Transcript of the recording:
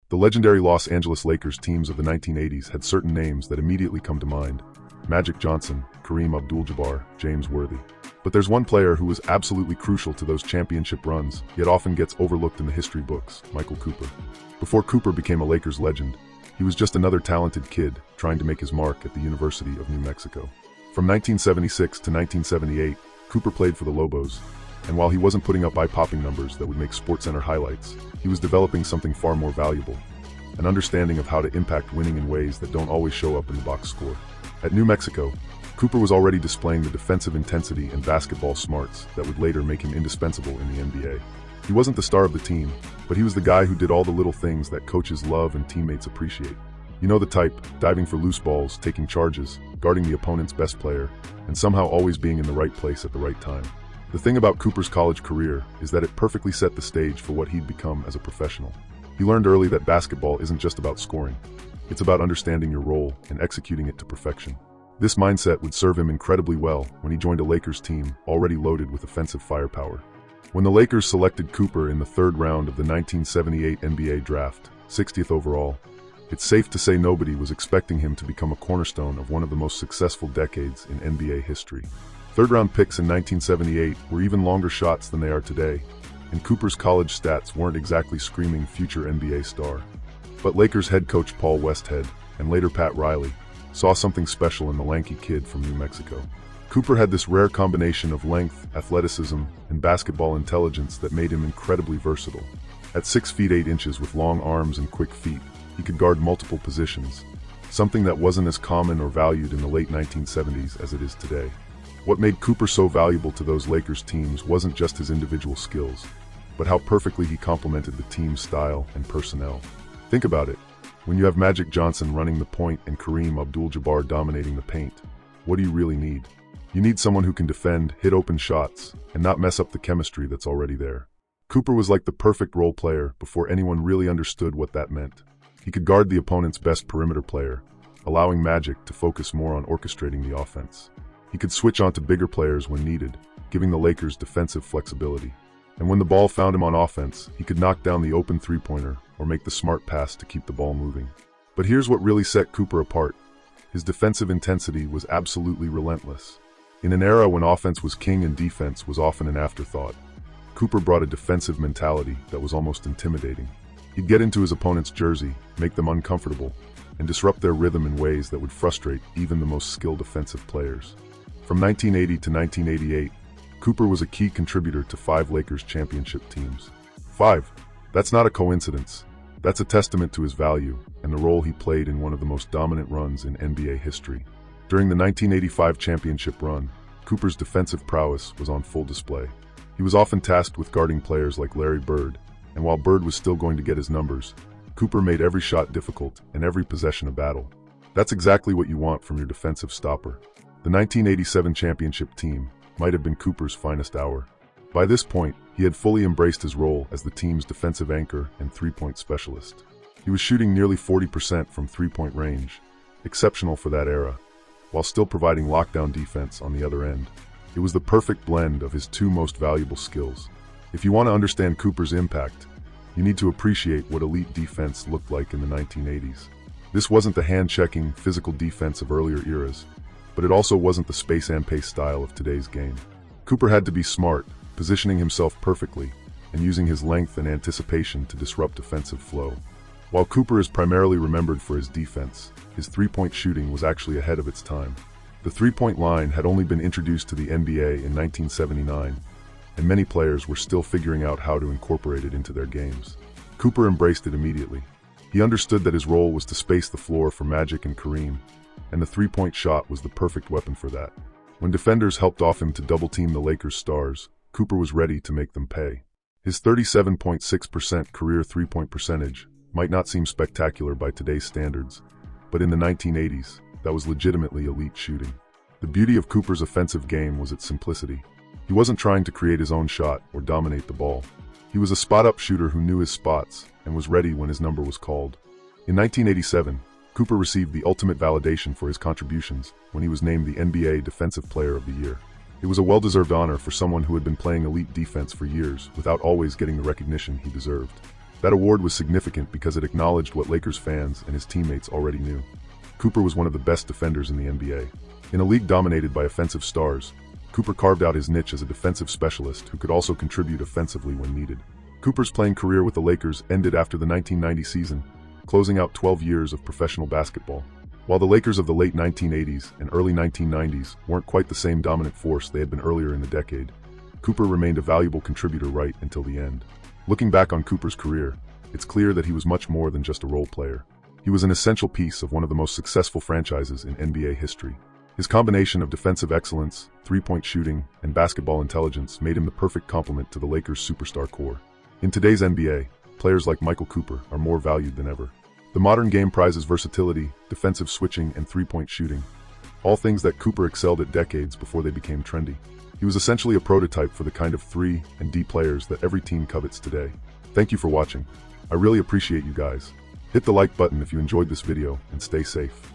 The legendary Los Angeles Lakers teams of the 1980s had certain names that immediately come to mind: Magic Johnson, Kareem Abdul-Jabbar, James Worthy. But there's one player who was absolutely crucial to those championship runs, yet often gets overlooked in the history books: Michael Cooper. Before Cooper became a Lakers legend, he was just another talented kid trying to make his mark at the University of New Mexico. From 1976 to 1978, Cooper played for the Lobos, and while he wasn't putting up eye-popping numbers that would make SportsCenter highlights, he was developing something far more valuable: an understanding of how to impact winning in ways that don't always show up in the box score. At New Mexico, Cooper was already displaying the defensive intensity and basketball smarts that would later make him indispensable in the NBA. He wasn't the star of the team, but he was the guy who did all the little things that coaches love and teammates appreciate. You know the type: diving for loose balls, taking charges, guarding the opponent's best player, and somehow always being in the right place at the right time. The thing about Cooper's college career is that it perfectly set the stage for what he'd become as a professional. He learned early that basketball isn't just about scoring. It's about understanding your role and executing it to perfection. This mindset would serve him incredibly well when he joined a Lakers team already loaded with offensive firepower. When the Lakers selected Cooper in the third round of the 1978 NBA draft, 60th overall, it's safe to say nobody was expecting him to become a cornerstone of one of the most successful decades in NBA history. Third-round picks in 1978 were even longer shots than they are today, and Cooper's college stats weren't exactly screaming future NBA star. But Lakers head coach Paul Westhead, and later Pat Riley, saw something special in the lanky kid from New Mexico. Cooper had this rare combination of length, athleticism, and basketball intelligence that made him incredibly versatile. At 6 feet 8 inches with long arms and quick feet, he could guard multiple positions, something that wasn't as common or valued in the late 1970s as it is today. What made Cooper so valuable to those Lakers teams wasn't just his individual skills, but how perfectly he complemented the team's style and personnel. Think about it. When you have Magic Johnson running the point and Kareem Abdul-Jabbar dominating the paint, what do you really need? You need someone who can defend, hit open shots, and not mess up the chemistry that's already there. Cooper was like the perfect role player before anyone really understood what that meant. He could guard the opponent's best perimeter player, allowing Magic to focus more on orchestrating the offense. He could switch on to bigger players when needed, giving the Lakers defensive flexibility. And when the ball found him on offense, he could knock down the open three-pointer or make the smart pass to keep the ball moving. But here's what really set Cooper apart. His defensive intensity was absolutely relentless. In an era when offense was king and defense was often an afterthought, Cooper brought a defensive mentality that was almost intimidating. He'd get into his opponent's jersey, make them uncomfortable, and disrupt their rhythm in ways that would frustrate even the most skilled offensive players. From 1980 to 1988, Cooper was a key contributor to 5 Lakers championship teams. 5. That's not a coincidence. That's a testament to his value and the role he played in one of the most dominant runs in NBA history. During the 1985 championship run, Cooper's defensive prowess was on full display. He was often tasked with guarding players like Larry Bird, and while Bird was still going to get his numbers, Cooper made every shot difficult and every possession a battle. That's exactly what you want from your defensive stopper. The 1987 championship team might have been Cooper's finest hour. By this point, he had fully embraced his role as the team's defensive anchor and three-point specialist. He was shooting nearly 40% from three-point range, exceptional for that era, while still providing lockdown defense on the other end. It was the perfect blend of his two most valuable skills. If you want to understand Cooper's impact, you need to appreciate what elite defense looked like in the 1980s. This wasn't the hand-checking, physical defense of earlier eras, but it also wasn't the space and pace style of today's game. Cooper had to be smart, positioning himself perfectly, and using his length and anticipation to disrupt offensive flow. While Cooper is primarily remembered for his defense, his three-point shooting was actually ahead of its time. The three-point line had only been introduced to the NBA in 1979, and many players were still figuring out how to incorporate it into their games. Cooper embraced it immediately. He understood that his role was to space the floor for Magic and Kareem, and the three-point shot was the perfect weapon for that. When defenders helped off him to double-team the Lakers' stars, Cooper was ready to make them pay. His 37.6% career three-point percentage might not seem spectacular by today's standards, but in the 1980s, that was legitimately elite shooting. The beauty of Cooper's offensive game was its simplicity. He wasn't trying to create his own shot or dominate the ball. He was a spot-up shooter who knew his spots and was ready when his number was called. In 1987, Cooper received the ultimate validation for his contributions when he was named the NBA Defensive Player of the Year. It was a well-deserved honor for someone who had been playing elite defense for years without always getting the recognition he deserved. That award was significant because it acknowledged what Lakers fans and his teammates already knew. Cooper was one of the best defenders in the NBA. In a league dominated by offensive stars, Cooper carved out his niche as a defensive specialist who could also contribute offensively when needed. Cooper's playing career with the Lakers ended after the 1990 season, closing out 12 years of professional basketball. While the Lakers of the late 1980s and early 1990s weren't quite the same dominant force they had been earlier in the decade, Cooper remained a valuable contributor right until the end. Looking back on Cooper's career, it's clear that he was much more than just a role player. He was an essential piece of one of the most successful franchises in NBA history. His combination of defensive excellence, three-point shooting, and basketball intelligence made him the perfect complement to the Lakers' superstar core. In today's NBA, players like Michael Cooper are more valued than ever. The modern game prizes versatility, defensive switching, and three-point shooting, all things that Cooper excelled at decades before they became trendy. He was essentially a prototype for the kind of 3 and D players that every team covets today. Thank you for watching. I really appreciate you guys. Hit the like button if you enjoyed this video and stay safe.